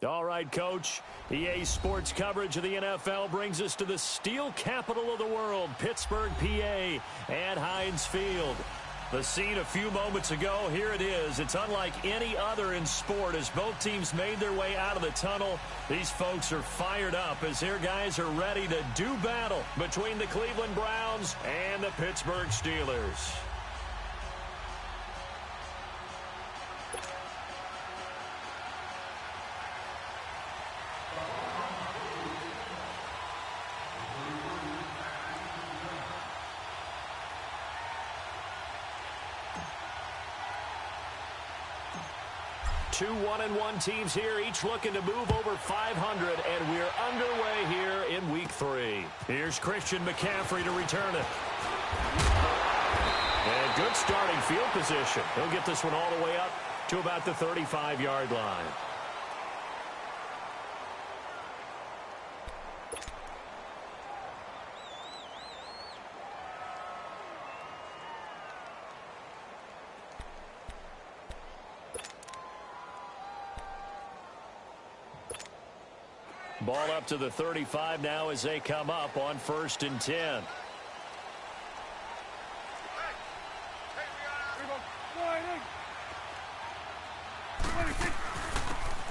All right, Coach. EA Sports coverage of the NFL brings us to the steel capital of the world, Pittsburgh, PA, at Heinz Field. The scene a few moments ago, here it is. It's unlike any other in sport as both teams made their way out of the tunnel. These folks are fired up as their guys are ready to do battle between the Cleveland Browns and the Pittsburgh Steelers. Two 1-1 teams here, each looking to move over 500, and we're underway here in Week 3. Here's Christian McCaffrey to return it. And good starting field position. He'll get this one all the way up to about the 35-yard line. Ball up to the 35 now as they come up on 1st and 10.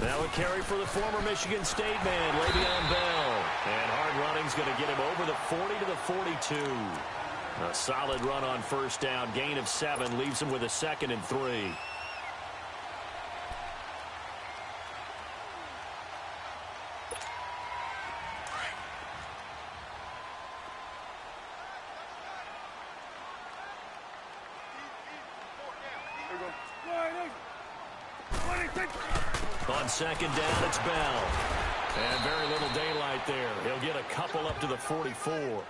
Now a carry for the former Michigan State man, Le'Veon Bell. And hard running's going to get him over the 40 to the 42. A solid run on 1st down. Gain of 7 leaves him with a 2nd and 3. On 2nd down, it's Bell. And very little daylight there. He'll get a couple up to the 44.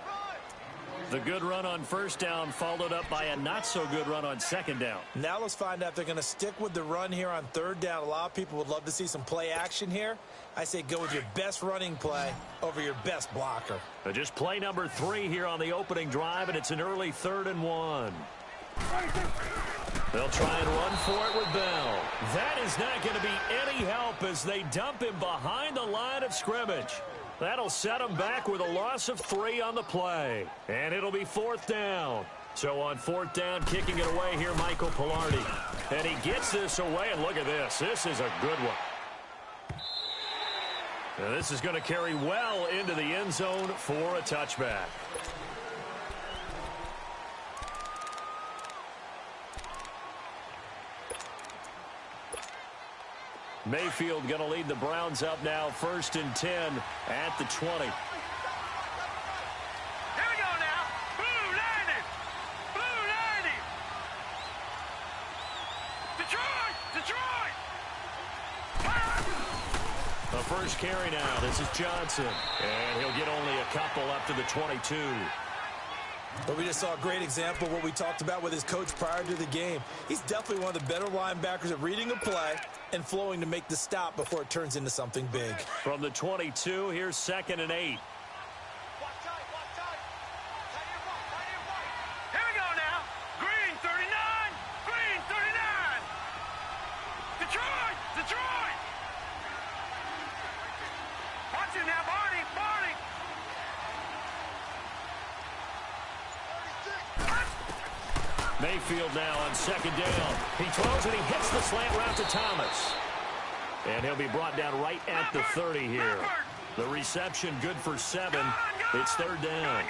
The good run on 1st down followed up by a not-so-good run on 2nd down. Now let's find out if they're going to stick with the run here on 3rd down. A lot of people would love to see some play action here. I say go with your best running play over your best blocker. Just play number 3 here on the opening drive, and it's an early 3rd and 1. They'll try and run for it with Bell. That is not going to be any help as they dump him behind the line of scrimmage. That'll set him back with a loss of 3 on the play. And it'll be 4th down. So on 4th down, kicking it away here, Michael Pilardi. And he gets this away, and look at this. This is a good one. Now this is going to carry well into the end zone for a touchback. Mayfield going to lead the Browns up now, 1st and 10 at the 20. Here we go now. Blue 90. Blue 90. Detroit. Detroit. The first carry now. This is Johnson. And he'll get only a couple up to the 22. But we just saw a great example of what we talked about with his coach prior to the game. He's definitely one of the better linebackers at reading a play and flowing to make the stop before it turns into something big. From the 22, here's 2nd and 8. Here we go now. Green 39. Green 39. Detroit. Detroit. Watch it now, Barney. Barney. Mayfield now on 2nd down. He throws and he hits the slant route to Thomas. And he'll be brought down right at the 30 here. The reception good for 7. It's 3rd down.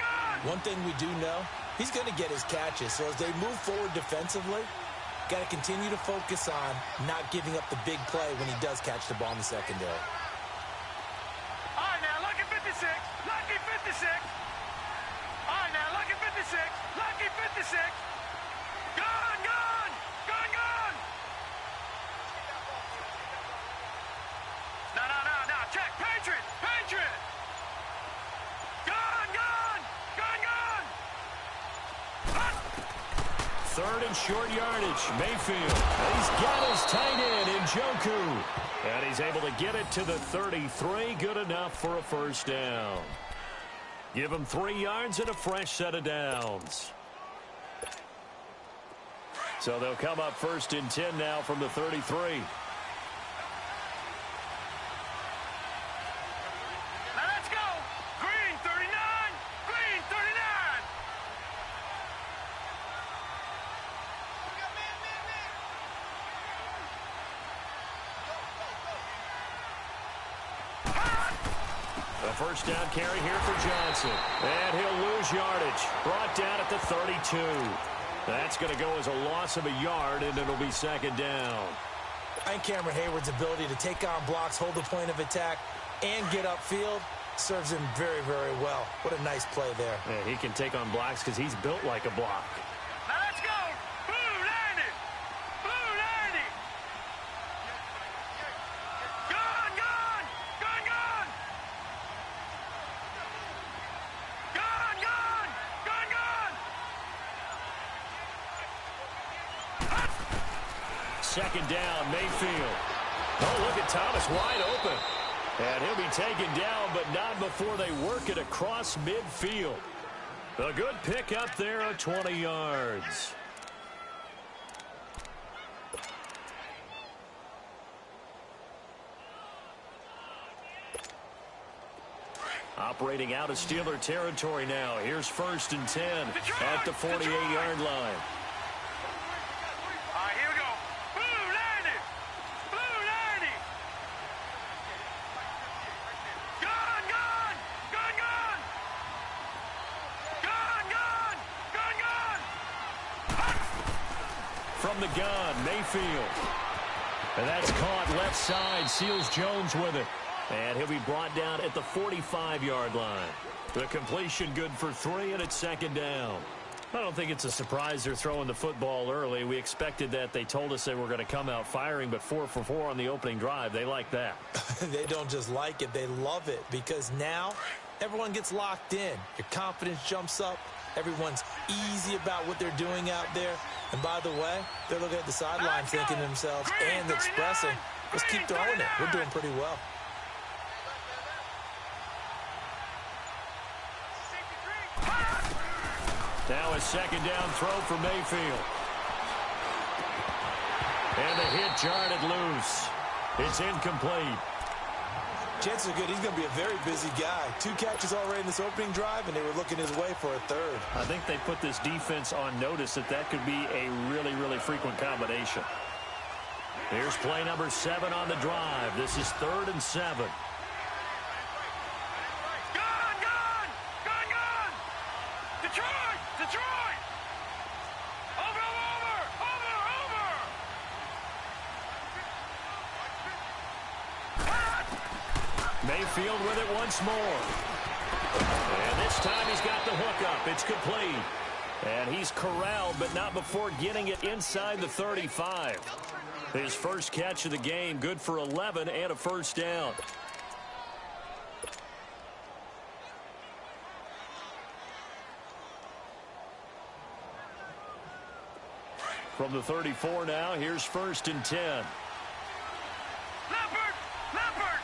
One thing we do know, he's going to get his catches. So as they move forward defensively, got to continue to focus on not giving up the big play when he does catch the ball in the secondary. All right, now, lucky 56. Lucky 56. All right, now, lucky 56. Lucky 56. Gone, gone. Gone, gone. No. Check. Patriot. Patriot. Gone, gone. Gone, gone. 3rd and short yardage. Mayfield. He's got his tight end in Njoku. And he's able to get it to the 33. Good enough for a 1st down. Give him 3 yards and a fresh set of downs. So they'll come up 1st and 10 now from the 33. A first down carry here for Johnson. And he'll lose yardage. Brought down at the 32. That's going to go as a loss of a yard, and it'll be second down. And Cameron Hayward's ability to take on blocks, hold the point of attack, and get upfield serves him very, very well. What a nice play there. Yeah, he can take on blocks because he's built like a block. Now let's go. Blue 90. Blue 90. Gone, gone. Gone, gone. Gone, gone. Gone, gone. Second down, Mayfield. Oh, look at Thomas wide open. And he'll be taken down, but not before they work it across midfield. A good pick up there of 20 yards. Operating out of Steeler territory now. Here's 1st and 10 at the 48-yard line. All right, here we go. Blue 90. Blue 90. Gone, gone. Gone, gone. Gone, gone. Gone, gone. From the gun, Mayfield. And that's caught left side. Seals Jones with it. And he'll be brought down at the 45-yard line. The completion good for 3, and it's second down. I don't think it's a surprise they're throwing the football early. We expected that. They told us they were going to come out firing, but 4 for 4 on the opening drive. They like that. They don't just like it, they love it, because now everyone gets locked in. Your confidence jumps up. Everyone's easy about what they're doing out there. And by the way, they're looking at the sideline thinking to themselves and expressing, let's keep throwing it. We're doing pretty well. Now a second down throw for Mayfield. And the hit jarred loose. It's incomplete. Chances are good he's going to be a very busy guy. 2 catches already in this opening drive, and they were looking his way for a 3rd. I think they put this defense on notice that could be a really, really frequent combination. Here's play number 7 on the drive. This is 3rd and 7. Detroit! Detroit! Over, over! Over, over! Mayfield with it once more. And this time he's got the hookup. It's complete. And he's corralled, but not before getting it inside the 35. His first catch of the game, good for 11 and a first down. From the 34 now, here's 1st and 10. Leopard! Leopard!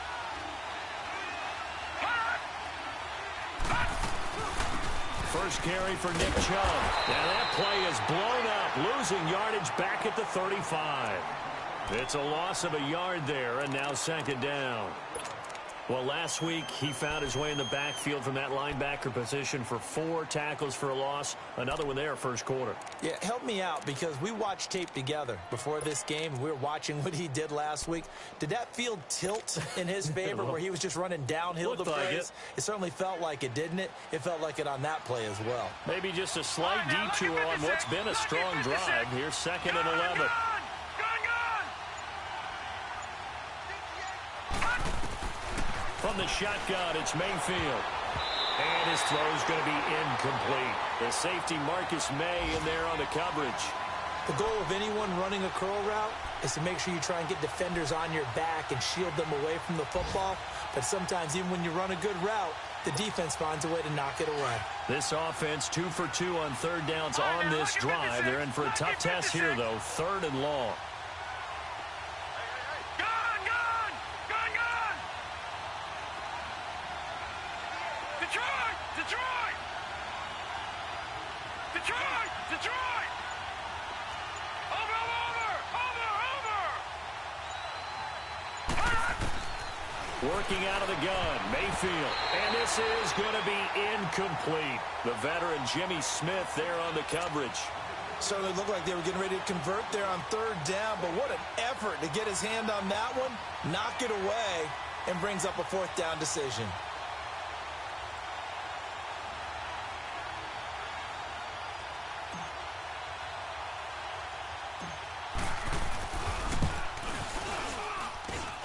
First carry for Nick Chubb. Now that play is blown up, losing yardage back at the 35. It's a loss of a yard there, and now second down. Well, last week he found his way in the backfield from that linebacker position for 4 tackles for a loss. Another one there first quarter. Yeah, help me out, because we watched tape together before this game. We were watching what he did last week. Did that field tilt in his favor where he was just running downhill to plays? It certainly felt like it, didn't it? It felt like it on that play as well. Maybe just a slight detour on what's been a strong drive. Here's 2nd and 11. From the shotgun, it's Mayfield. And his throw's going to be incomplete. The safety Marcus May in there on the coverage. The goal of anyone running a curl route is to make sure you try and get defenders on your back and shield them away from the football. But sometimes even when you run a good route, the defense finds a way to knock it away. This offense 2 for 2 on 3rd downs on this drive. They're in for a tough test here, though. 3rd and long. Detroit! Detroit! Detroit! Detroit! Over, over! Over, over! Working out of the gun, Mayfield. And this is going to be incomplete. The veteran Jimmy Smith there on the coverage. Certainly looked like they were getting ready to convert there on 3rd down, but what an effort to get his hand on that one, knock it away, and brings up a 4th down decision.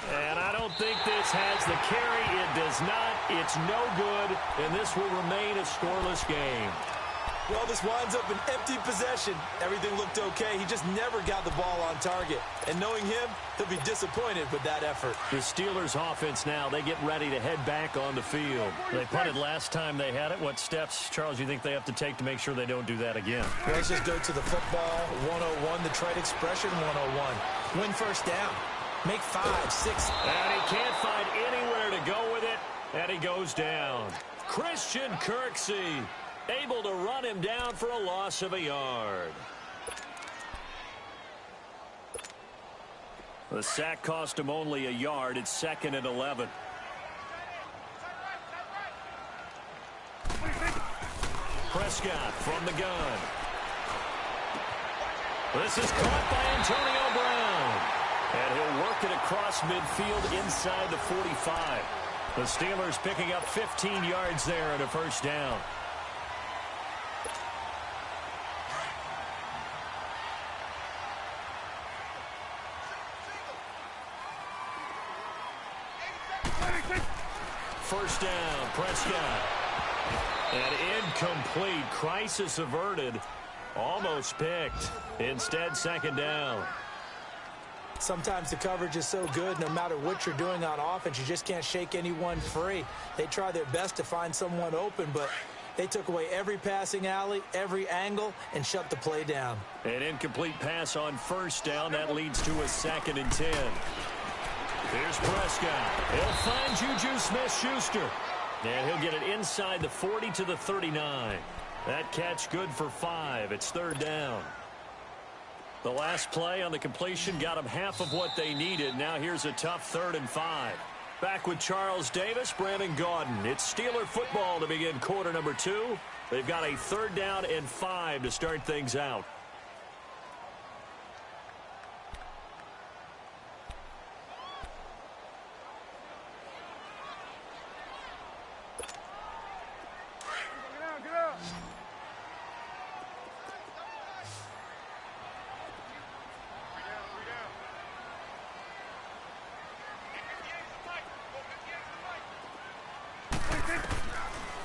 And I don't think this has the carry. It does not. It's no good, and this will remain a scoreless game. Well, this winds up an empty possession. Everything looked okay. He just never got the ball on target. And knowing him, he'll be disappointed with that effort. The Steelers offense now, they get ready to head back on the field. They punted last time they had it. What steps, Charles, you think they have to take to make sure they don't do that again? Well, let's just go to the football 101, the trade expression 101. Win first down. Make 5, 6. And he can't find anywhere to go with it, and he goes down. Christian Kirksey able to run him down for a loss of a yard. The sack cost him only a yard. It's 2nd and 11. Prescott from the gun. This is caught by Antonio Brown. And he'll work it across midfield inside the 45. The Steelers picking up 15 yards there and a first down. First down, Prescott. And incomplete. Crisis averted. Almost picked. Instead, 2nd down. Sometimes the coverage is so good, no matter what you're doing on offense, you just can't shake anyone free. They try their best to find someone open, but they took away every passing alley, every angle, and shut the play down. An incomplete pass on first down. That leads to a 2nd and 10. Here's Prescott. He'll find Juju Smith-Schuster. And he'll get it inside the 40 to the 39. That catch good for 5. It's 3rd down. The last play on the completion got them half of what they needed. Now here's a tough 3rd and 5. Back with Charles Davis, Brandon Gaudin. It's Steeler football to begin quarter number 2. They've got a 3rd down and 5 to start things out.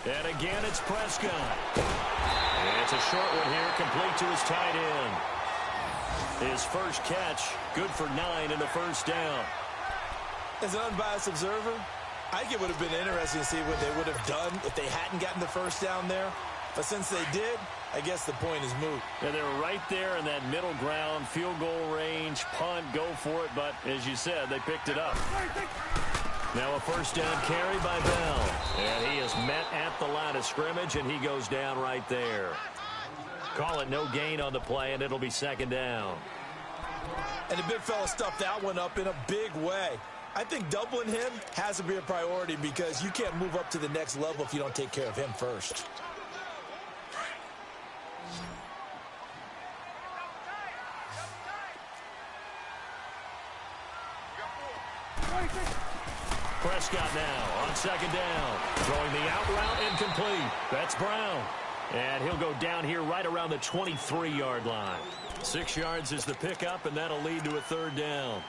And again, it's Prescott. And it's a short one here, complete to his tight end. His first catch, good for 9 and a first down. As an unbiased observer, I think it would have been interesting to see what they would have done if they hadn't gotten the first down there. But since they did, I guess the point is moot. And they were right there in that middle ground, field goal range, punt, go for it. But as you said, they picked it up. Now a first down carry by Bell. And he is met at the line of scrimmage, and he goes down right there. Call it no gain on the play, and it'll be 2nd down. And the big fella stuffed that one up in a big way. I think doubling him has to be a priority because you can't move up to the next level if you don't take care of him first. Prescott now on 2nd down. Throwing the out route incomplete. That's Brown. And he'll go down here right around the 23-yard line. 6 yards is the pickup, and that'll lead to a 3rd down.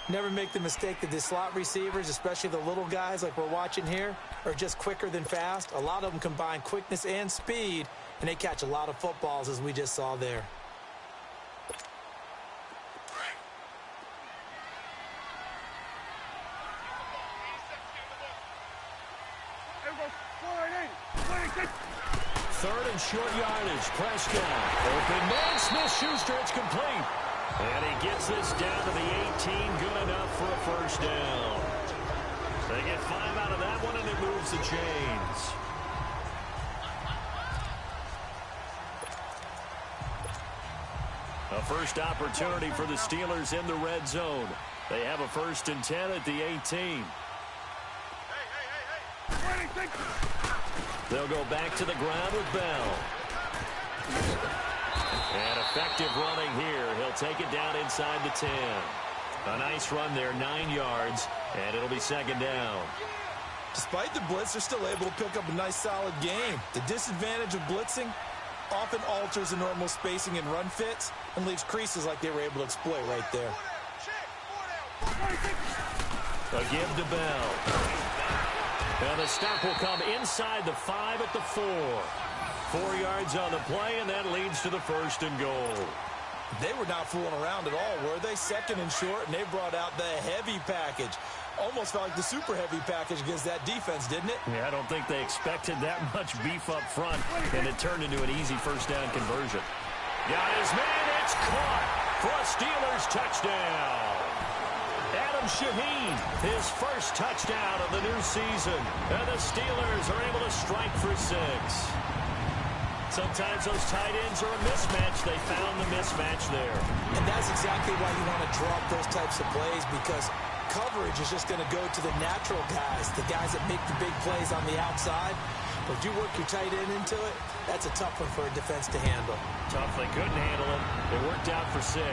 Never make the mistake that the slot receivers, especially the little guys like we're watching here, are just quicker than fast. A lot of them combine quickness and speed, and they catch a lot of footballs, as we just saw there. Third and short yardage. Prescott. Open man. Smith-Schuster. It's complete. And he gets this down to the 18. Good enough for a first down. They get 5 out of that one, and it moves the chains. A first opportunity for the Steelers in the red zone. They have a 1st and 10 at the 18. They'll go back to the ground with Bell. And effective running here. He'll take it down inside the 10. A nice run there, 9 yards, and it'll be 2nd down. Despite the blitz, they're still able to pick up a nice, solid game. The disadvantage of blitzing often alters the normal spacing and run fits and leaves creases like they were able to exploit right there. A give to Bell. And the stop will come inside the 5 at the 4. 4 yards on the play, and that leads to the 1st and goal. They were not fooling around at all, were they? 2nd and short, and they brought out the heavy package. Almost felt like the super heavy package against that defense, didn't it? Yeah, I don't think they expected that much beef up front, and it turned into an easy first down conversion. Got his man, it's caught for a Steelers touchdown. Adam Shaheen, his first touchdown of the new season, and the Steelers are able to strike for 6. Sometimes those tight ends are a mismatch. They found the mismatch there. And that's exactly why you want to draw up those types of plays, because coverage is just going to go to the natural guys, the guys that make the big plays on the outside. But you work your tight end into it, that's a tough one for a defense to handle. Tough, they couldn't handle it. It worked out for 6.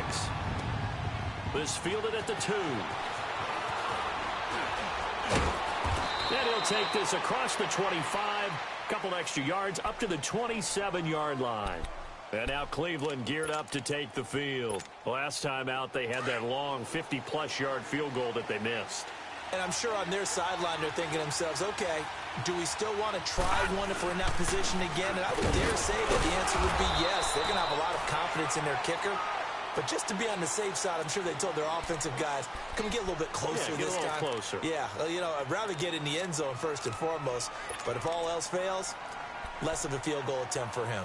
This fielded at the 2. And he'll take this across the 25. Couple extra yards up to the 27-yard line. And now Cleveland geared up to take the field. Last time out, they had that long 50-plus yard field goal that they missed. And I'm sure on their sideline they're thinking to themselves, okay, do we still want to try one if we're in that position again? And I would dare say that the answer would be yes. They're going to have a lot of confidence in their kicker. But just to be on the safe side, I'm sure they told their offensive guys, can we get a little bit closer this time? Closer. Yeah, you know, I'd rather get in the end zone first and foremost. But if all else fails, less of a field goal attempt for him.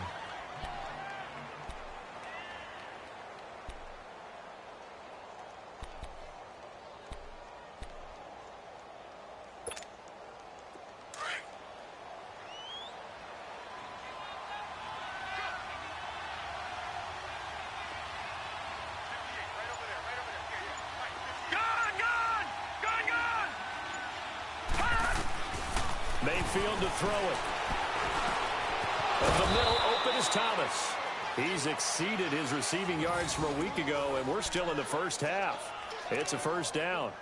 Mayfield to throw it. The middle open is Thomas. He's exceeded his receiving yards from a week ago, and we're still in the first half. It's a first down.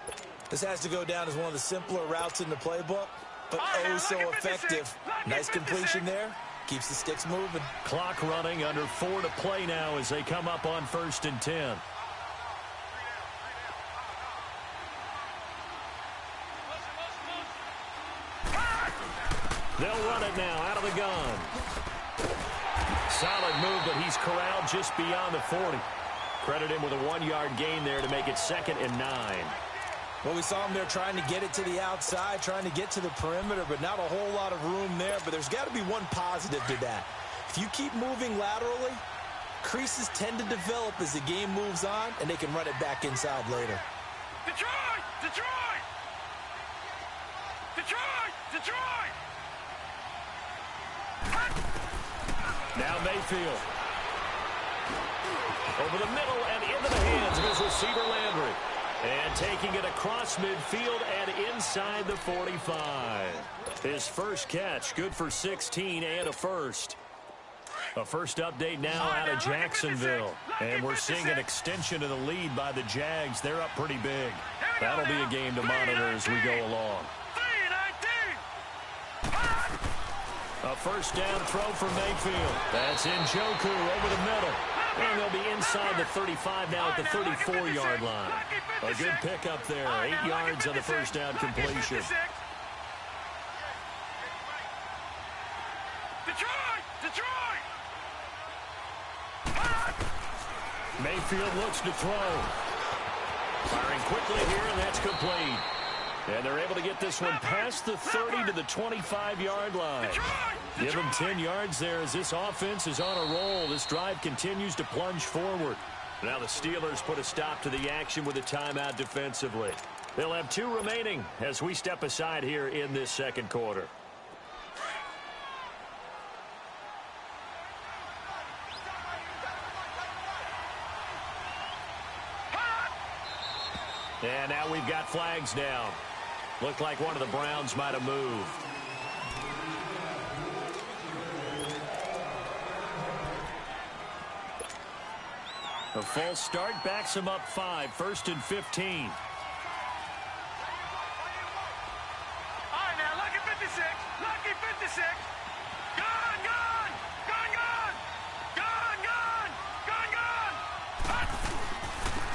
This has to go down as one of the simpler routes in the playbook, but oh so effective. Nice completion there. Keeps the sticks moving. Clock running, under 4 to play now as they come up on 1st and 10. They'll run it now out of the gun. Solid move, but he's corralled just beyond the 40. Credit him with a 1-yard gain there to make it 2nd and 9. Well, we saw him there trying to get it to the outside, trying to get to the perimeter, but not a whole lot of room there. But there's got to be one positive to that. If you keep moving laterally, creases tend to develop as the game moves on, and they can run it back inside later. Detroit! Detroit! Detroit! Detroit! Now Mayfield. Over the middle and into the hands of his receiver Landry. And taking it across midfield and inside the 45. His first catch, good for 16 and a first. A first update now out of Jacksonville. And we're seeing an extension of the lead by the Jags. They're up pretty big. That'll be a game to monitor as we go along. A first down throw for Mayfield. That's Njoku over the middle. And they'll be inside the 35 now at the 34-yard line. A good pickup there. 8 yards on the first down completion. Detroit! Detroit! Mayfield looks to throw. Firing quickly here, and that's complete. And they're able to get this one past the 30 to the 25-yard line. Give them 10 yards there as this offense is on a roll. This drive continues to plunge forward. Now the Steelers put a stop to the action with a timeout defensively. They'll have 2 remaining as we step aside here in this second quarter. And now we've got flags down. Looked like one of the Browns might have moved. A false start backs him up 5, 1st and 15. All right, now, lucky 56. Lucky 56. Gone, gone. Gone, gone. Gone, gone. Gone, gone.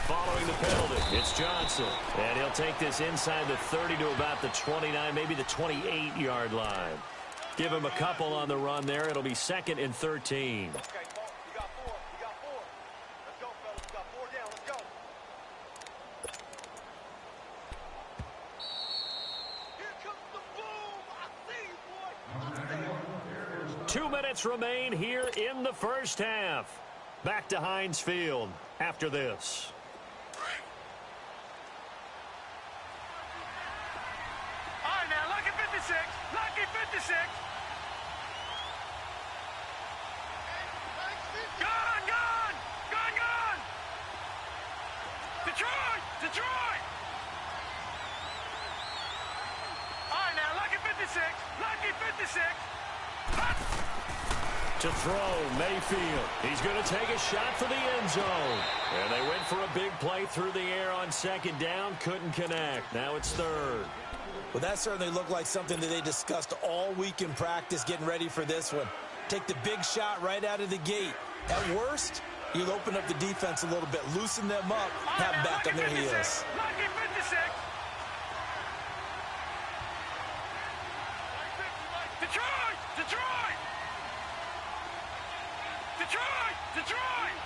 Follow drawing the penalty. It's Johnson. And he'll take this inside the 30 to about the 29, maybe the 28-yard line. Give him a couple on the run there. It'll be 2nd and 13. Okay, you got 4. You got 4. Let's go, fellas. You got 4 down. Let's go. Here comes the boom. I see you, boy. 2 minutes remain here in the first half. Back to Heinz Field after this. All right, now, lucky 56. Lucky 56. Gone, gone. Gone, gone. Detroit. Detroit. All right, now, lucky 56. Lucky 56. To throw, Mayfield. He's going to take a shot for the end zone. And they went for a big play through the air on 2nd down. Couldn't connect. Now it's 3rd. Well, that certainly looked like something that they discussed all week in practice getting ready for this one. Take the big shot right out of the gate. At worst, you'll open up the defense a little bit, loosen them up, have them back on their heels. Lucky 56. Detroit! Detroit! Detroit! Detroit!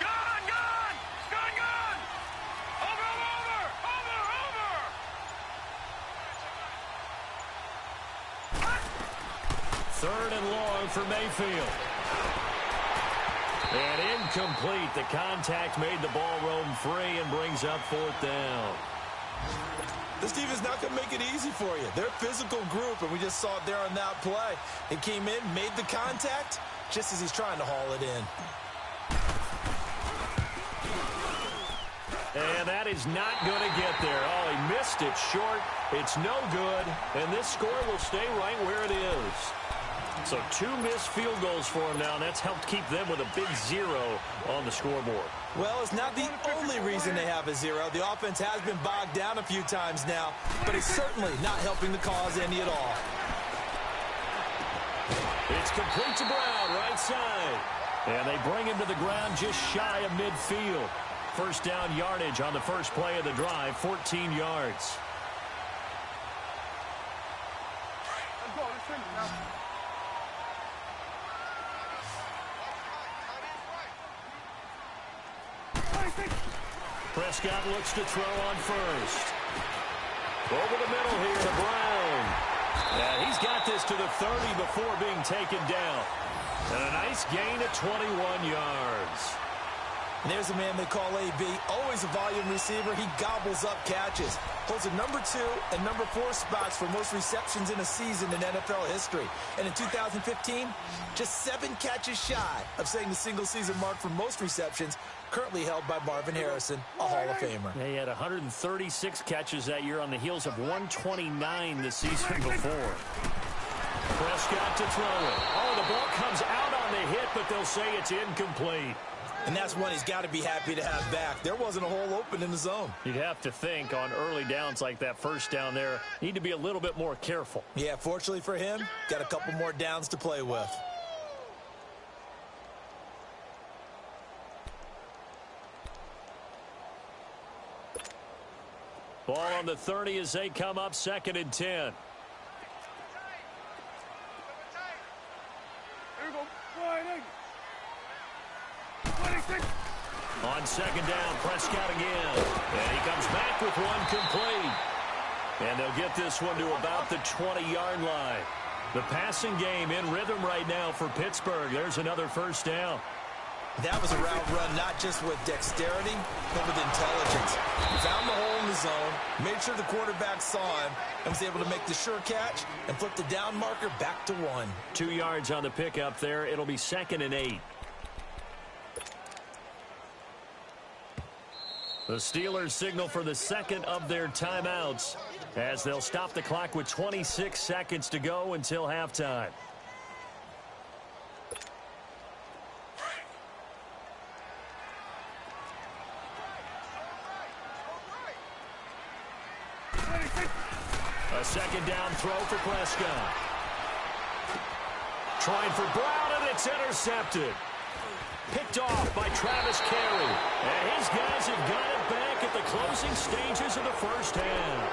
Gone! Gone! Gone! Gone! Over! Over! Over! Over! 3rd and long for Mayfield. And incomplete. The contact made the ball roam free and brings up 4th down. This defense is not going to make it easy for you. They're a physical group, and we just saw it there on that play. It came in, made the contact, just as he's trying to haul it in. And that is not going to get there. Oh, he missed it short. It's no good. And this score will stay right where it is. So 2 missed field goals for him now, and that's helped keep them with a big 0 on the scoreboard. Well, it's not the only reason they have a 0. The offense has been bogged down a few times now, but it's certainly not helping the cause any at all. It's complete to Brown, right side. And they bring him to the ground just shy of midfield. First down yardage on the first play of the drive, 14 yards. Prescott looks to throw on first. Over the middle here to Brown. And he's got this to the 30 before being taken down. And a nice gain of 21 yards. And there's a man they call AB, always a volume receiver. He gobbles up catches. Holds a number 2 and number 4 spots for most receptions in a season in NFL history. And in 2015, just 7 catches shy of setting the single-season mark for most receptions, currently held by Marvin Harrison, a Hall of Famer. He had 136 catches that year on the heels of 129 the season before. Prescott to throw it. Oh, the ball comes out on the hit, but they'll say it's incomplete. And that's one he's got to be happy to have back. There wasn't a hole open in the zone. You'd have to think on early downs like that first down there, need to be a little bit more careful. Yeah, fortunately for him, got a couple more downs to play with. Ball on the 30 as they come up, 2nd and 10. On 2nd down, Prescott again. And he comes back with one complete. And they'll get this one to about the 20-yard line. The passing game in rhythm right now for Pittsburgh. There's another first down. That was a route run not just with dexterity, but with intelligence. Found the hole in the zone, made sure the quarterback saw him, and was able to make the sure catch and flip the down marker back to 1. 2 yards on the pickup there. It'll be 2nd and 8. The Steelers signal for the second of their timeouts as they'll stop the clock with 26 seconds to go until halftime. A 2nd down throw for Prescott. Trying for Brown, and it's intercepted. Picked off by Travis Carey. And his guys have got it back at the closing stages of the first half.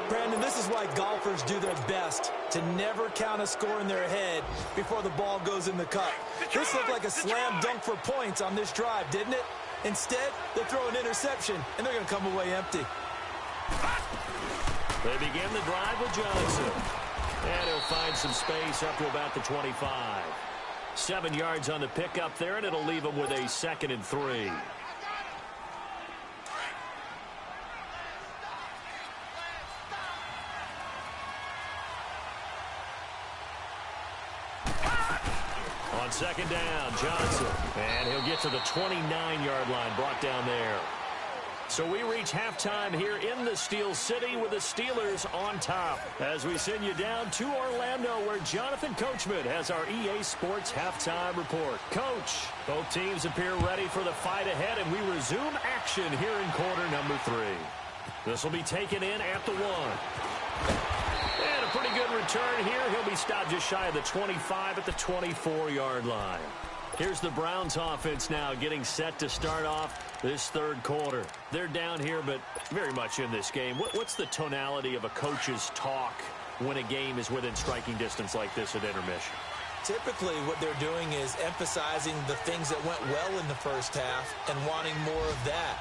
Brandon, this is why golfers do their best to never count a score in their head before the ball goes in the cup. This looked like a slam dunk for points on this drive, didn't it? Instead, they throw an interception, and they're going to come away empty. They begin the drive with Johnson. And he'll find some space up to about the 25. 7 yards on the pickup there, and it'll leave him with a 2nd and 3. On 2nd down, Johnson. And he'll get to the 29-yard line, brought down there. So we reach halftime here in the Steel City with the Steelers on top. As we send you down to Orlando, where Jonathan Coachman has our EA Sports halftime report. Coach, both teams appear ready for the fight ahead, and we resume action here in quarter number 3. This will be taken in at the 1. And a pretty good return here. He'll be stopped just shy of the 25 at the 24-yard line. Here's the Browns offense now getting set to start off this third quarter. They're down here, but very much in this game. What's the tonality of a coach's talk when a game is within striking distance like this at intermission? Typically, what they're doing is emphasizing the things that went well in the first half and wanting more of that.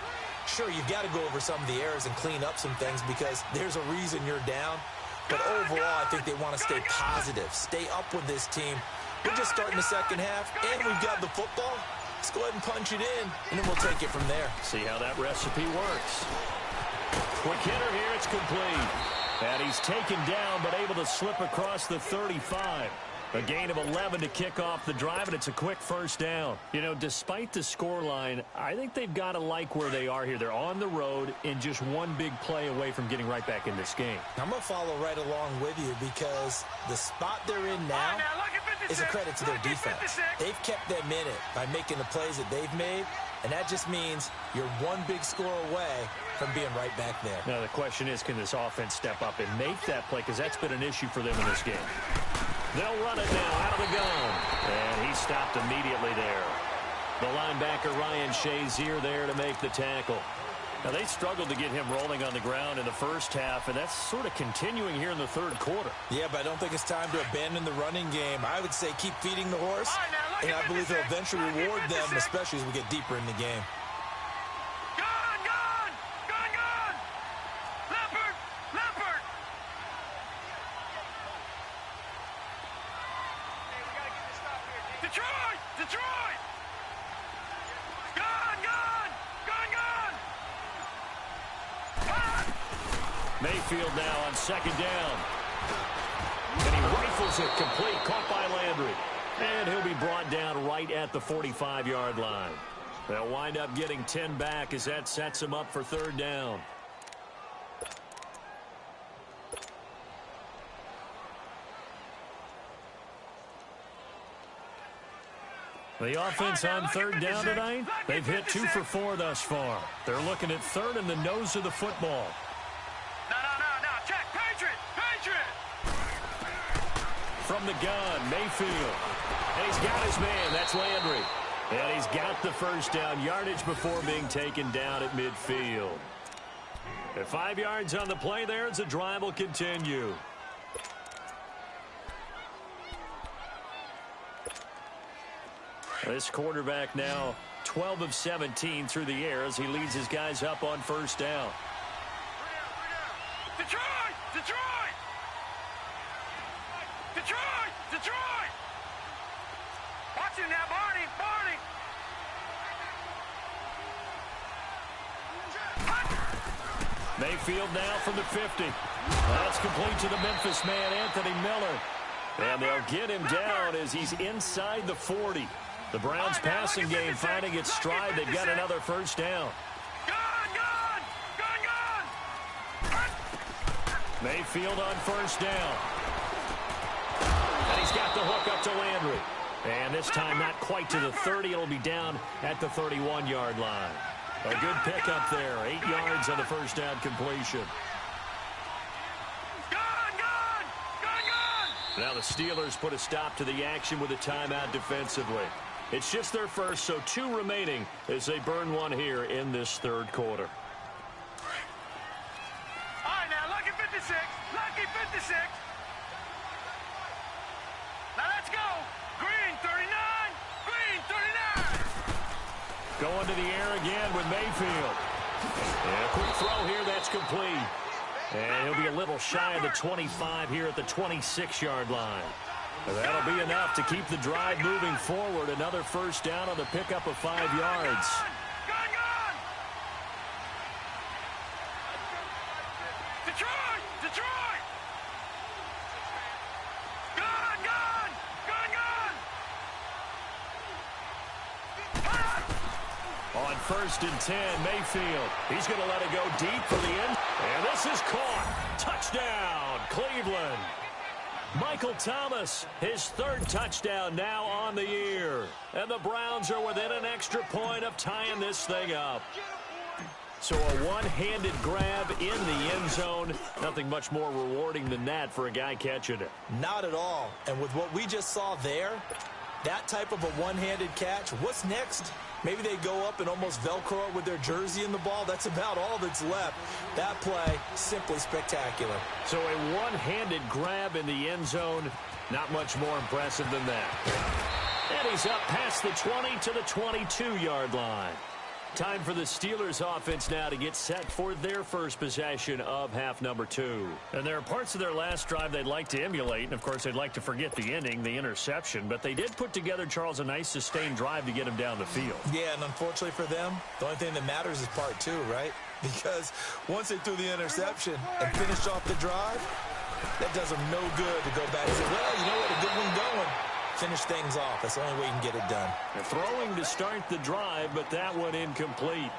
Sure, you've got to go over some of the errors and clean up some things because there's a reason you're down. But overall, I think they want to stay positive, stay up with this team. We're just starting the second half, and we've got the football. Let's go ahead and punch it in, and then we'll take it from there. See how that recipe works. Quick hitter here, it's complete. And he's taken down, but able to slip across the 35. A gain of 11 to kick off the drive, and it's a quick first down. You know, despite the scoreline, I think they've got to like where they are here. They're on the road and just one big play away from getting right back in this game. I'm going to follow right along with you because the spot they're in now is a credit to their defense. They've kept them in it by making the plays that they've made, and that just means you're one big score away from being right back there. Now, the question is, can this offense step up and make that play? Because that's been an issue for them in this game. They'll run it now out of the gun. And he stopped immediately there. The linebacker, Ryan Shazier, there to make the tackle. Now, they struggled to get him rolling on the ground in the first half, and that's sort of continuing here in the third quarter. Yeah, but I don't think it's time to abandon the running game. I would say keep feeding the horse, and I believe he'll eventually reward them, especially as we get deeper in the game. Mayfield now on 2nd down. And he rifles it complete, caught by Landry. And he'll be brought down right at the 45-yard line. They'll wind up getting 10 back as that sets him up for 3rd down. The offense on 3rd down tonight, they've hit 2 for 4 thus far. They're looking at 3rd and the nose of the football. No, check, Patriot! From the gun, Mayfield. And he's got his man, that's Landry. And he's got the first down, yardage before being taken down at midfield. At 5 yards on the play there as the drive will continue. This quarterback now 12 of 17 through the air as he leads his guys up on 1st down. Detroit! Watch him now, Barney! Mayfield now from the 50. That's complete to the Memphis man, Anthony Miller. And they'll get him down as he's inside the 40. The Browns passing game finding its stride. They've got another 1st down. Gun! Mayfield on 1st down. And he's got the hook up to Landry. And this time not quite to the 30. It'll be down at the 31-yard line. A good pickup there. 8 yards on the 1st down completion. Now the Steelers put a stop to the action with a timeout defensively. It's just their first, so 2 remaining as they burn one here in this third quarter. All right, now, lucky 56. Lucky 56. Now, let's go. Green, 39. Green, 39. Going to the air again with Mayfield. And a quick throw here, that's complete. And he'll be a little shy of the 25 here at the 26-yard line. That'll be enough to keep the drive moving forward. Another first down on the pickup of 5 yards. Gone. Detroit! Detroit! Gone! On 1st and 10, Mayfield. He's going to let it go deep for the end. And this is caught. Touchdown, Cleveland. Michael Thomas, his 3rd touchdown now on the year. And the Browns are within an extra point of tying this thing up. So a one-handed grab in the end zone. Nothing much more rewarding than that for a guy catching it. Not at all. And with what we just saw there, that type of a one-handed catch, what's next? Maybe they go up and almost Velcro it with their jersey in the ball. That's about all that's left. That play, simply spectacular. So a one-handed grab in the end zone, not much more impressive than that. And he's up past the 20 to the 22-yard line. Time for the Steelers offense now to get set for their first possession of half number 2. And there are parts of their last drive they'd like to emulate. And, of course, they'd like to forget the inning, the interception. But they did put together, Charles, a nice sustained drive to get him down the field. Yeah, and unfortunately for them, the only thing that matters is part 2, right? Because once they threw the interception and finished off the drive, that does them no good to go back and say, well, you know what, a good one going. Finish things off. That's the only way you can get it done. They're throwing to start the drive, but that one incomplete.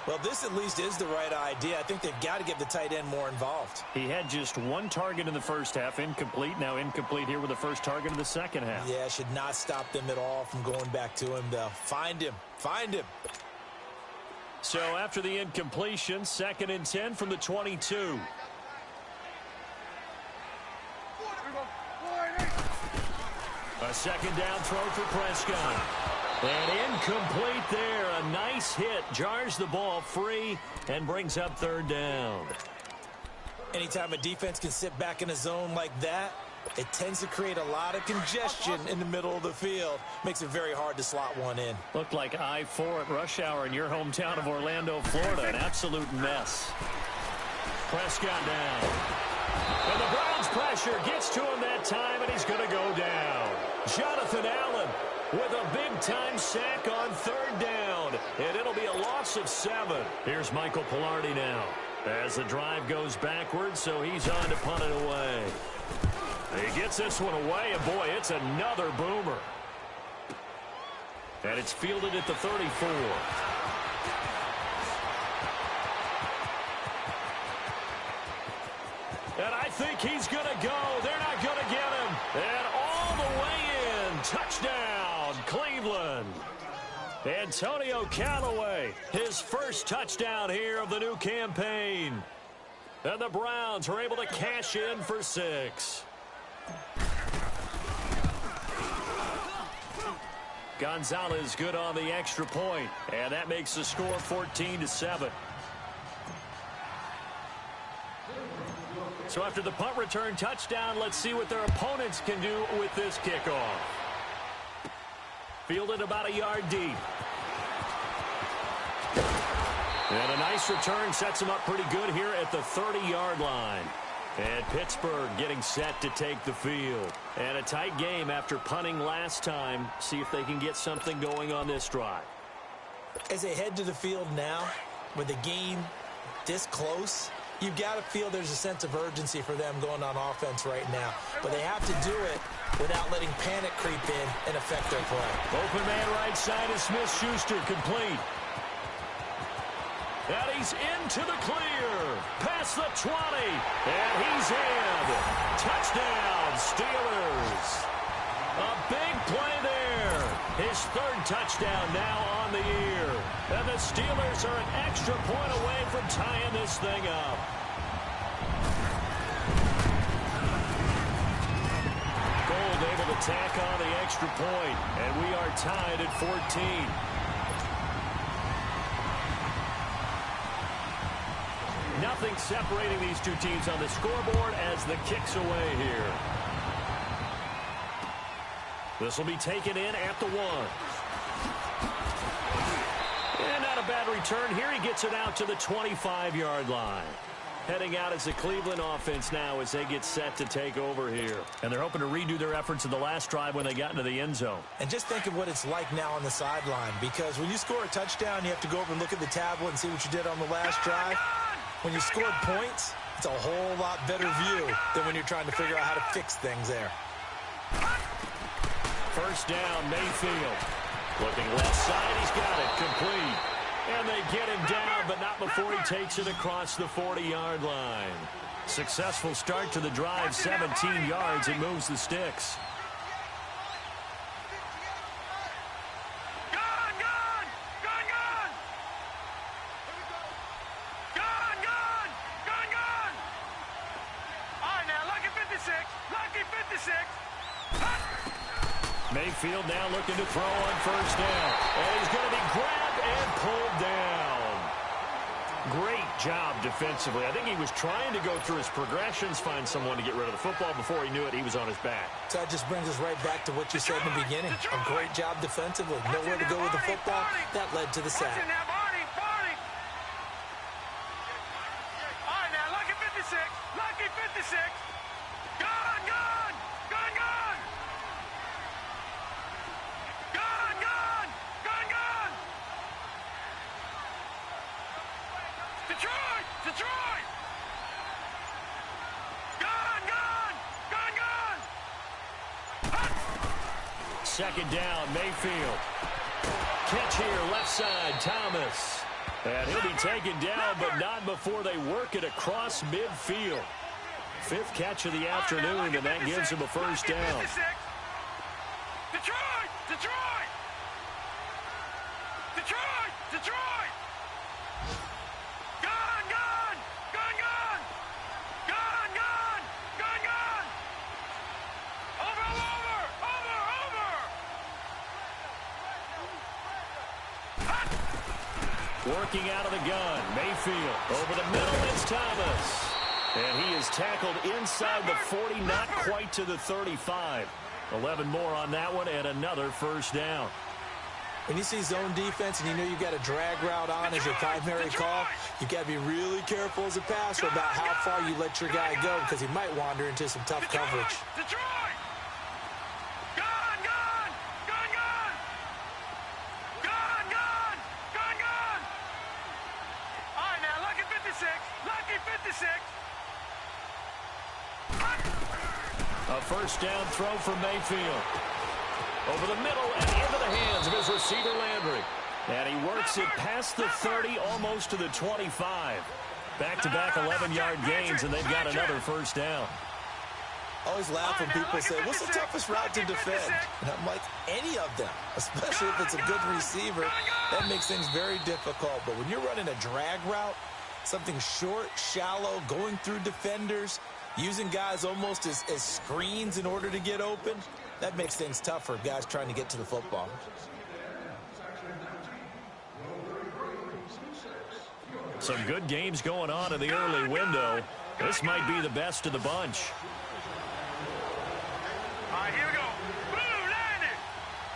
Well, this at least is the right idea. I think they've got to get the tight end more involved. He had just 1 target in the first half, incomplete. Now incomplete here with the first target of the second half. Yeah, should not stop them at all from going back to him, though. Find him. Find him. So after the incompletion, 2nd and 10 from the 22. A second down throw for Prescott. And incomplete there. A nice hit. Jars the ball free and brings up 3rd down. Anytime a defense can sit back in a zone like that, it tends to create a lot of congestion in the middle of the field. Makes it very hard to slot one in. Looked like I-4 at rush hour in your hometown of Orlando, Florida. An absolute mess. Prescott down. And the Browns pressure gets to him that time, and he's going to go down. Jonathan Allen with a big-time sack on 3rd down, and it'll be a loss of 7. Here's Michael Pilardi now as the drive goes backwards, so he's on to punt it away. He gets this one away, and boy, it's another boomer. And it's fielded at the 34. And I think he's going to go. They're not going to get him. And all the way in. Touchdown, Cleveland. Antonio Callaway, his first touchdown here of the new campaign. And the Browns are able to cash in for 6. Gonzalez good on the extra point. And that makes the score 14-7. So after the punt return touchdown, let's see what their opponents can do with this kickoff. Fielded about a yard deep. And a nice return sets them up pretty good here at the 30-yard line. And Pittsburgh getting set to take the field. And a tight game after punting last time. See if they can get something going on this drive. As they head to the field now, with the game this close, you've got to feel there's a sense of urgency for them going on offense right now. But they have to do it without letting panic creep in and affect their play. Open man right side is Smith-Schuster, complete. And he's into the clear. Past the 20. And he's in. Touchdown, Steelers. A big play there. His 3rd touchdown now on the year. And the Steelers are an extra point away from tying this thing up. Goal Cleveland able to tack on the extra point, and we are tied at 14. Nothing separating these two teams on the scoreboard as the kick's away here. This will be taken in at the 1. And not a bad return here. He gets it out to the 25-yard line. Heading out as the Cleveland offense now as they get set to take over here. And they're hoping to redo their efforts in the last drive when they got into the end zone. And just think of what it's like now on the sideline, because when you score a touchdown, you have to go over and look at the tablet and see what you did on the last drive. When you scored points, it's a whole lot better view than when you're trying to figure out how to fix things there. First down, Mayfield. Looking left side, he's got it, complete. And they get him down, but not before he takes it across the 40-yard line. Successful start to the drive, 17 yards. It moves the sticks. Mayfield now looking to throw on first down. And he's going to be grabbed and pulled down. Great job defensively. I think he was trying to go through his progressions, find someone to get rid of the football. Before he knew it, he was on his back. So that just brings us right back to what you said in the beginning. A great job defensively. Nowhere to go with the football. That led to the sack. All right, now, lucky 56. Lucky 56. Gone, gone. Gone, gone. Gone, gone. Gone, gone. Detroit. Detroit. Gone, gone. Gone, gone. Second down, Mayfield. Catch here, left side, Thomas. And he'll be taken down, but not before they work it across midfield. Fifth catch of the afternoon, and that gives him a first down. Detroit! Detroit! Detroit! Detroit! Gone! Gone! Gone! Gone! Gone! Gone! Gone! Gone! Over! Over! Over! Over! Working out of the gun, Mayfield. Over the middle, it's Thomas. And he is tackled inside the 40, not quite to the 35. 11 more on that one, and another first down. When you see zone defense and you know you've got a drag route on as your primary call, you've got to be really careful as a passer about how far you let your guy go, because he might wander into some tough coverage. Detroit! Gone! Gone! Gone! Gone! Gone! Gone! Gone! Gone! All right, now, lucky 56. Lucky 56. A first down throw for Mayfield. Over the middle and into the hands of his receiver, Landry. And he works it past the 30, almost to the 25. Back-to-back 11-yard gains, and they've got another first down. I always laugh when people say, what's the toughest route to defend? And I'm like, any of them, especially if it's a good receiver. That makes things very difficult. But when you're running a drag route, something short, shallow, going through defenders, using guys almost as screens in order to get open, that makes things tough for guys trying to get to the football. Some good games going on in the early window. This might be the best of the bunch. All right, here we go. Blue 90.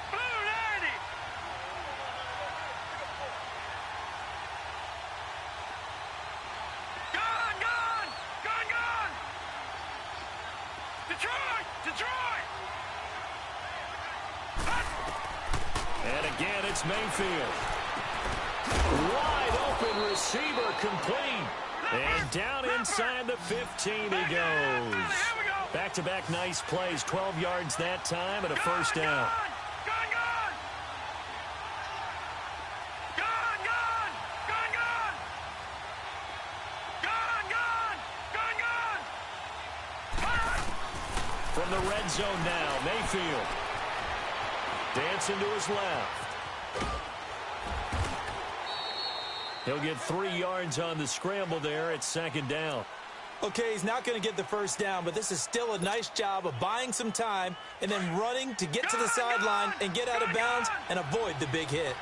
Blue 90. Gone, gone. Gone, gone. Detroit. Detroit. And again, it's Mayfield. Wide open receiver complete. And down inside the 15 he goes. Back-to-back nice plays, 12 yards that time and a first down. Gone, gone. Gone, gone. Gone, gone. Gone, gone. Gone, gone. From the red zone now, Mayfield. Dancing to his left. He'll get 3 yards on the scramble there at second down. Okay, he's not going to get the first down, but this is still a nice job of buying some time and then running to get to the sideline and get out of bounds and avoid the big hit.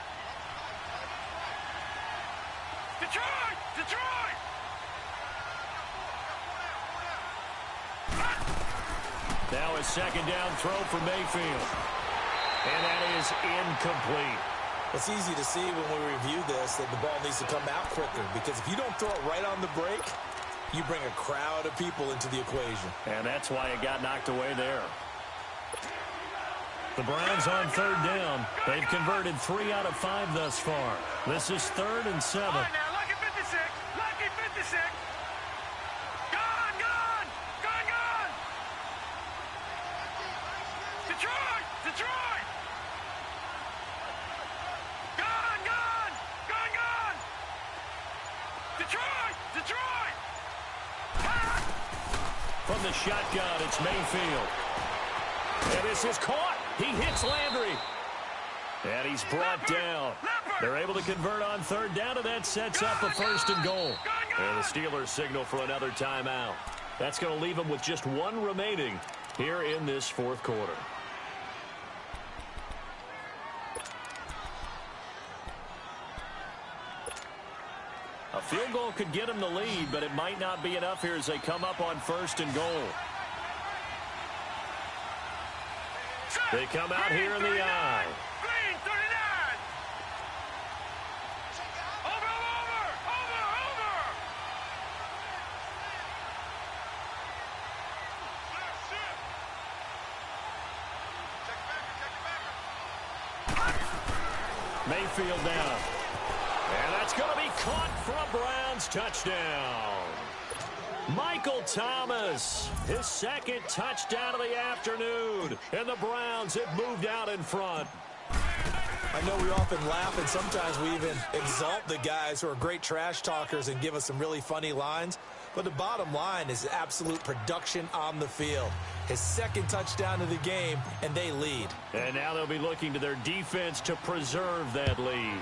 Detroit! Detroit! Now a second down throw for Mayfield. And that is incomplete. It's easy to see when we review this that the ball needs to come out quicker, because if you don't throw it right on the break, you bring a crowd of people into the equation. And that's why it got knocked away there. The Browns on third down. They've converted 3 out of 5 thus far. This is 3rd and 7. All right, now, lucky 56. Lucky 56. Gone, gone. Gone, gone. Detroit! Detroit! Gone, gone. Gone, gone. Detroit! Detroit! From the shotgun, it's Mayfield. And this is caught. He hits Landry. And he's brought down. They're able to convert on third down, and that sets up a 1st and goal. And the Steelers signal for another timeout. That's going to leave them with just 1 remaining here in this 4th quarter. A field goal could get them the lead, but it might not be enough here as they come up on 1st and goal. They come out here in the eye. Green 39. Over, over, over, over. Mayfield down. And that's going to be caught for a Browns touchdown. Michael Thomas, his 2nd touchdown of the afternoon. And the Browns have moved out in front. I know we often laugh, and sometimes we even exalt the guys who are great trash talkers and give us some really funny lines. But the bottom line is absolute production on the field. His 2nd touchdown of the game, and they lead. And now they'll be looking to their defense to preserve that lead.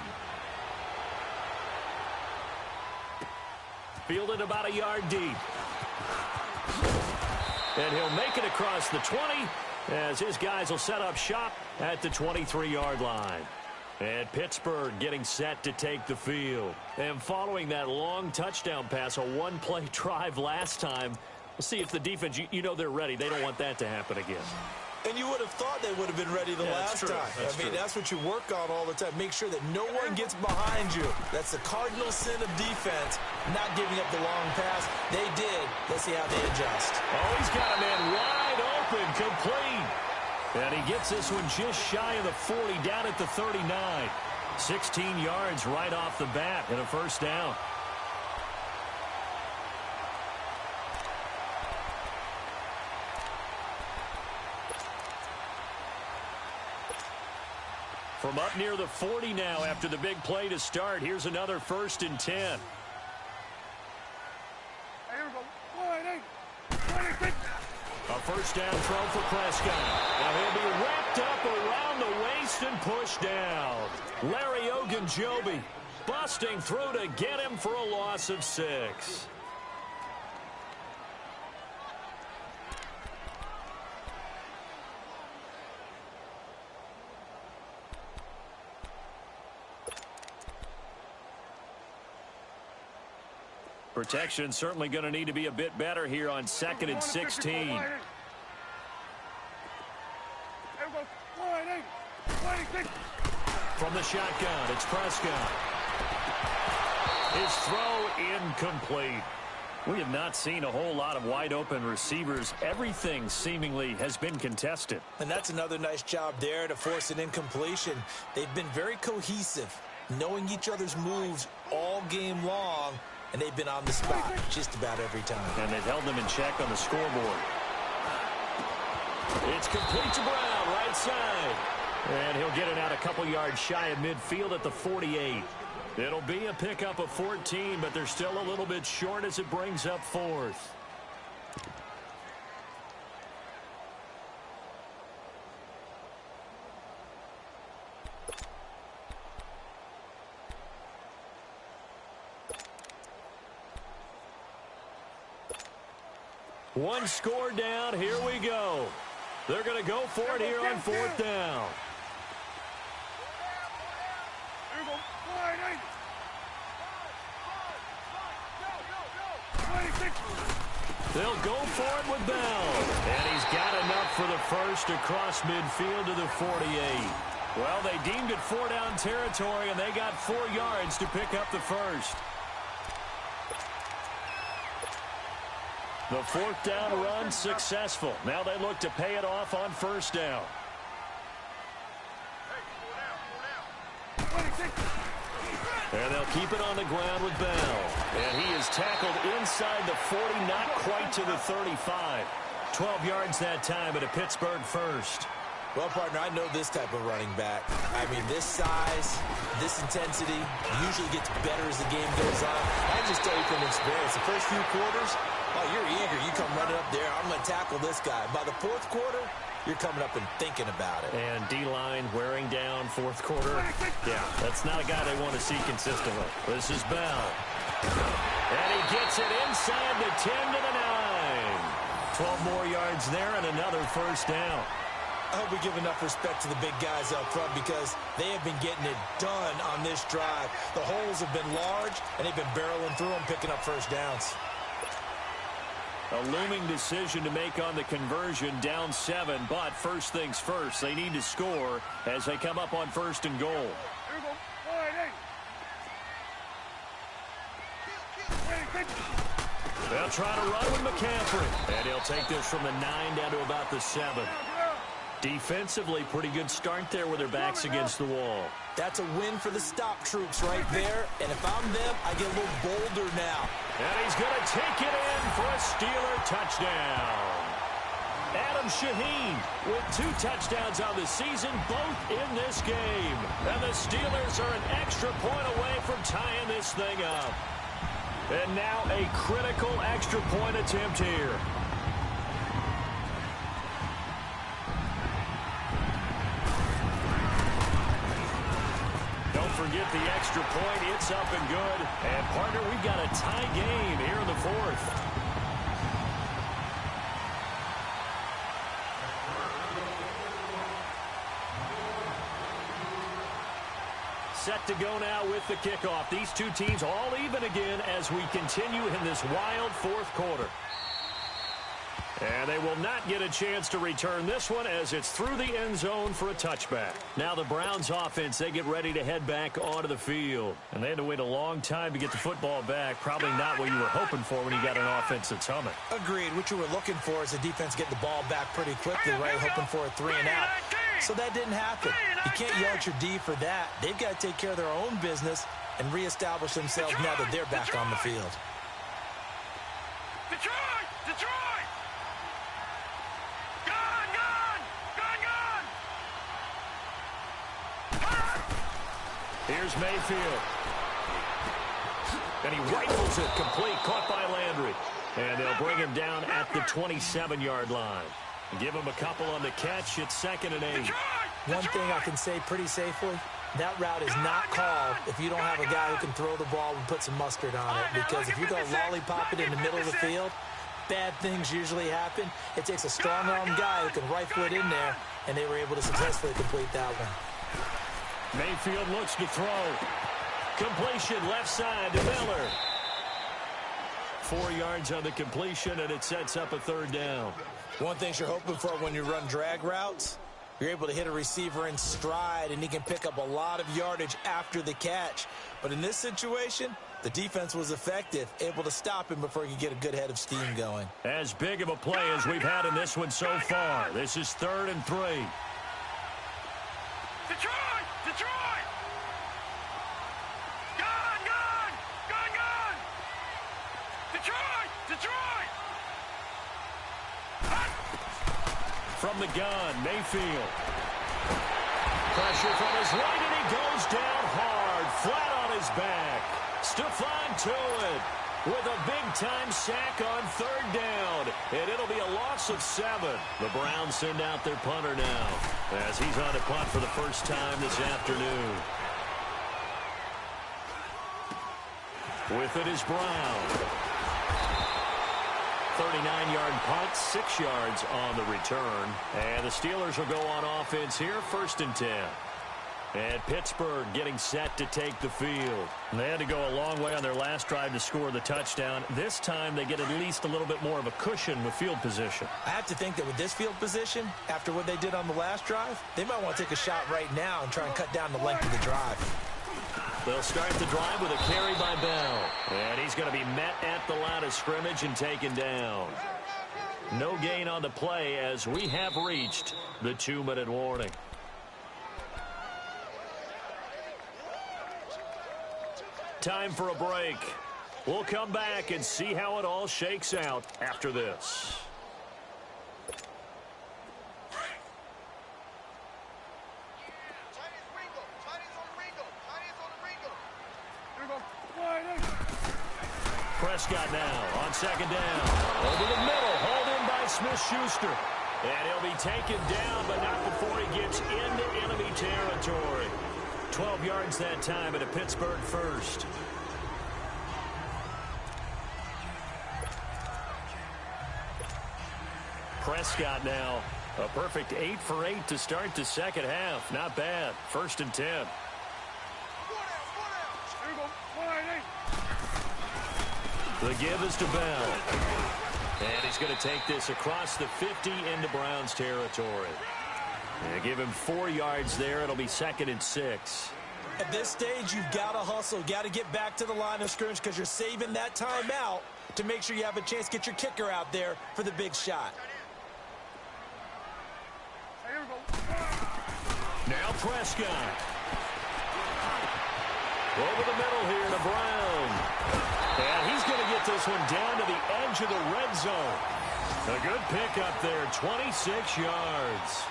Fielded about a yard deep. And he'll make it across the 20 as his guys will set up shop at the 23-yard line. And Pittsburgh getting set to take the field. And following that long touchdown pass, a 1-play drive last time, we'll see if the defense, you know they're ready. They don't want that to happen again. And you would have thought they would have been ready the last time. That's what you work on all the time. Make sure that no one gets behind you. That's the cardinal sin of defense, not giving up the long pass. They did. Let's see how they adjust. Oh, he's got a man wide open, complete. And he gets this one just shy of the 40, down at the 39. 16 yards right off the bat and a 1st down. From up near the 40 now after the big play to start. Here's another 1st and 10. Here we go. 26. A 1st down throw for Prescott. Now he'll be wrapped up around the waist and pushed down. Larry Ogunjobi busting through to get him for a loss of 6. Protection certainly going to need to be a bit better here on 2nd and 16. From the shotgun, it's Prescott. His throw incomplete. We have not seen a whole lot of wide open receivers. Everything seemingly has been contested. And that's another nice job there to force an incompletion. They've been very cohesive, knowing each other's moves all game long. And they've been on the spot just about every time. And they've held them in check on the scoreboard. It's complete to Brown, right side. And he'll get it out a couple yards shy of midfield at the 48. It'll be a pickup of 14, but they're still a little bit short as it brings up 4th. One score down. Here we go. They're going to go for it here on fourth down. They'll go for it with Bell. And he's got enough for the first across midfield to the 48. Well, they deemed it 4-down territory, and they got 4 yards to pick up the first. The fourth down run successful. Now they look to pay it off on first down. And they'll keep it on the ground with Bell. And he is tackled inside the 40, not quite to the 35. 12 yards that time at a Pittsburgh first. Well, partner, I know this type of running back. I mean, this size, this intensity usually gets better as the game goes on. I just tell you from experience, the first few quarters, oh, you're eager. You come running up there. I'm going to tackle this guy. By the fourth quarter, you're coming up and thinking about it. And D-line wearing down fourth quarter. Yeah, that's not a guy they want to see consistently. This is Bell. And he gets it inside the 10 to the 9. 12 more yards there and another first down. I hope we give enough respect to the big guys up front because they have been getting it done on this drive. The holes have been large, and they've been barreling through them, picking up first downs. A looming decision to make on the conversion, down 7, but first things first, they need to score as they come up on first and goal. They'll try to run with McCaffrey, and he'll take this from the 9 down to about the 7. Defensively, pretty good start there with their backs against the wall. That's a win for the stop troops right there. And if I'm them, I get a little bolder now. And he's going to take it in for a Steeler touchdown. Adam Shaheen with 2 touchdowns on the season, both in this game. And the Steelers are an extra point away from tying this thing up. And now a critical extra point attempt here. Forget the extra point. It's up and good. And, partner, we've got a tie game here in the fourth. Set to go now with the kickoff. These two teams all even again as we continue in this wild fourth quarter. And they will not get a chance to return this one as it's through the end zone for a touchback. Now the Browns offense, they get ready to head back onto the field. And they had to wait a long time to get the football back. Probably not what you were hoping for when you got an offense that's humming. Agreed. What you were looking for is the defense get the ball back pretty quickly, right? Hoping for a 3 and out. So that didn't happen. You can't yell at your D for that. They've got to take care of their own business and reestablish themselves now that they're back on the field. Detroit! Detroit! Gone! Gone! Gone! Gone! Here's Mayfield. And he rifles it complete, caught by Landry. And they'll bring him down at the 27-yard line. Give him a couple on the catch. It's 2nd and 8. One thing I can say pretty safely, that route is not called if you don't have a guy who can throw the ball and put some mustard on it. Because if you're going to lollipop it in the middle of the field, bad things usually happen. It takes a strong-arm guy who can rifle it in there, and they were able to successfully complete that one. Mayfield looks to throw. Completion left side to Miller. 4 yards on the completion, and it sets up a 3rd down. One thing you're hoping for when you run drag routes, you're able to hit a receiver in stride, and he can pick up a lot of yardage after the catch. But in this situation, the defense was effective, able to stop him before he could get a good head of steam going. As big of a play as we've had in this one so far. This is 3rd and 3. Detroit! Detroit! Gone! Gone! Gone! Gone! Detroit! Detroit! From the gun, Mayfield. Pressure from his right, and he goes down hard, flat on his back. Stephon Tuitt with a big-time sack on 3rd down, and it'll be a loss of 7. The Browns send out their punter now as he's on a punt for the first time this afternoon. With it is Brown. 39-yard punt, 6 yards on the return. And the Steelers will go on offense here, 1st and 10. And Pittsburgh getting set to take the field. They had to go a long way on their last drive to score the touchdown. This time they get at least a little bit more of a cushion with field position. I have to think that with this field position, after what they did on the last drive, they might want to take a shot right now and try and cut down the length of the drive. They'll start the drive with a carry by Bell. And he's going to be met at the line of scrimmage and taken down. No gain on the play as we have reached the 2-minute warning. Time for a break. We'll come back and see how it all shakes out after this. Prescott now on 2nd down. Over the middle, hauled in by Smith-Schuster. And he'll be taken down, but not before he gets into enemy territory. 12 yards that time at a Pittsburgh first. Prescott now, a perfect 8 for 8 to start the second half. Not bad. 1st and 10. The give is to Bell. And he's going to take this across the 50 into Browns territory. And give him 4 yards there. It'll be 2nd and 6. At this stage, you've got to hustle. Got to get back to the line of scrimmage because you're saving that timeout to make sure you have a chance to get your kicker out there for the big shot. Now Prescott. Over the middle here to Brown. And he's going to get this one down to the edge of the red zone. A good pickup there, 26 yards.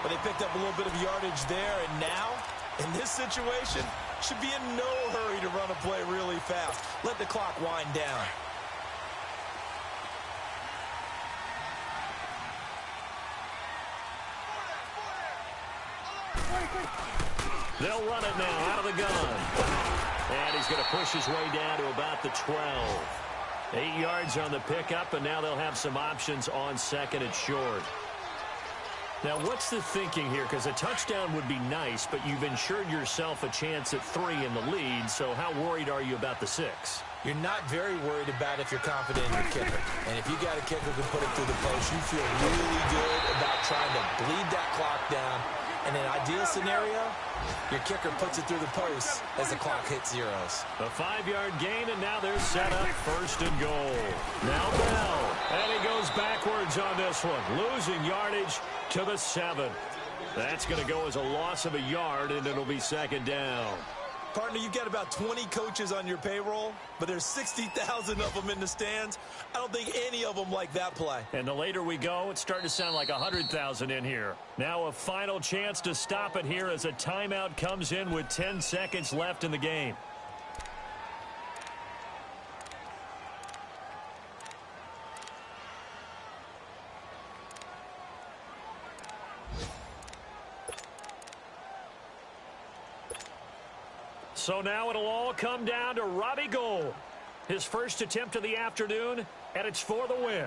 But they picked up a little bit of yardage there, and now, in this situation, should be in no hurry to run a play really fast. Let the clock wind down. They'll run it now out of the gun. And he's going to push his way down to about the 12. 8 yards on the pickup, and now they'll have some options on 2nd and short. Now, what's the thinking here? Because a touchdown would be nice, but you've ensured yourself a chance at 3 in the lead, so how worried are you about the 6? You're not very worried about if you're confident in your kicker. And if you got a kicker who can put it through the post, you feel really good about trying to bleed that clock down. In an ideal scenario, your kicker puts it through the post as the clock hits zeros. A 5-yard gain, and now they're set up 1st and goal. Now Bell, and he goes backwards on this one, losing yardage to the 7. That's going to go as a loss of a yard, and it'll be 2nd down. Partner, you've got about 20 coaches on your payroll, but there's 60,000 of them in the stands. I don't think any of them like that play. And the later we go, it's starting to sound like 100,000 in here. Now a final chance to stop it here as a timeout comes in with 10 seconds left in the game. So now it'll all come down to Robbie Gould. His first attempt of the afternoon, and it's for the win.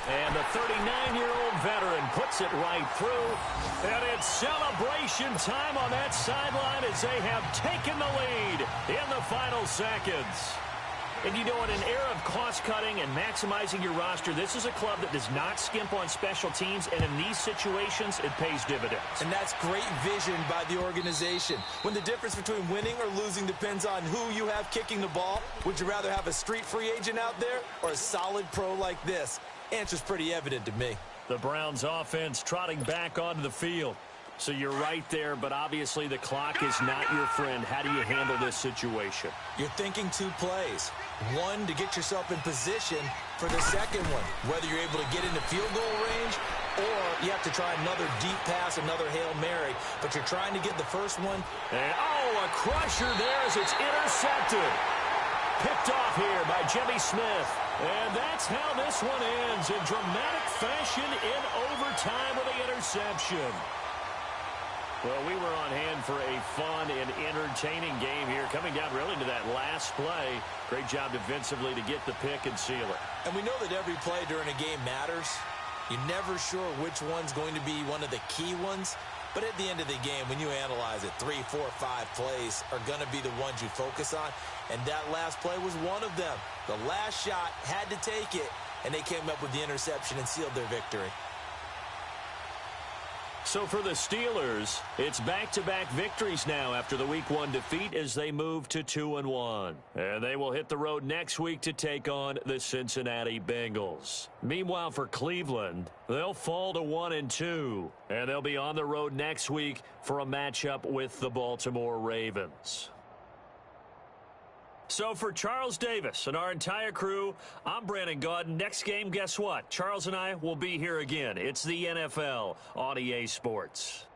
And the 39-year-old veteran puts it right through. And it's celebration time on that sideline as they have taken the lead in the final seconds. And you know, in an era of cost-cutting and maximizing your roster, this is a club that does not skimp on special teams, and in these situations, it pays dividends. And that's great vision by the organization. When the difference between winning or losing depends on who you have kicking the ball, would you rather have a street free agent out there or a solid pro like this? Answer's pretty evident to me. The Browns offense trotting back onto the field. So you're right there, but obviously the clock is not your friend. How do you handle this situation? You're thinking 2 plays. One, to get yourself in position for the second one, whether you're able to get into field goal range or you have to try another deep pass, another Hail Mary, but you're trying to get the first one. And, oh, a crusher there as it's intercepted. Picked off here by Jimmy Smith. And that's how this one ends in dramatic fashion in overtime with the interception. Well, we were on hand for a fun and entertaining game here, coming down really to that last play. Great job defensively to get the pick and seal it. And we know that every play during a game matters. You're never sure which one's going to be one of the key ones. But at the end of the game, when you analyze it, 3, 4, 5 plays are going to be the ones you focus on. And that last play was one of them. The last shot had to take it, and they came up with the interception and sealed their victory. So for the Steelers, it's back-to-back victories now after the Week 1 defeat as they move to 2-1. And they will hit the road next week to take on the Cincinnati Bengals. Meanwhile, for Cleveland, they'll fall to 1-2. And they'll be on the road next week for a matchup with the Baltimore Ravens. So for Charles Davis and our entire crew, I'm Brandon Gaudin. Next game, guess what? Charles and I will be here again. It's the NFL on EA Sports.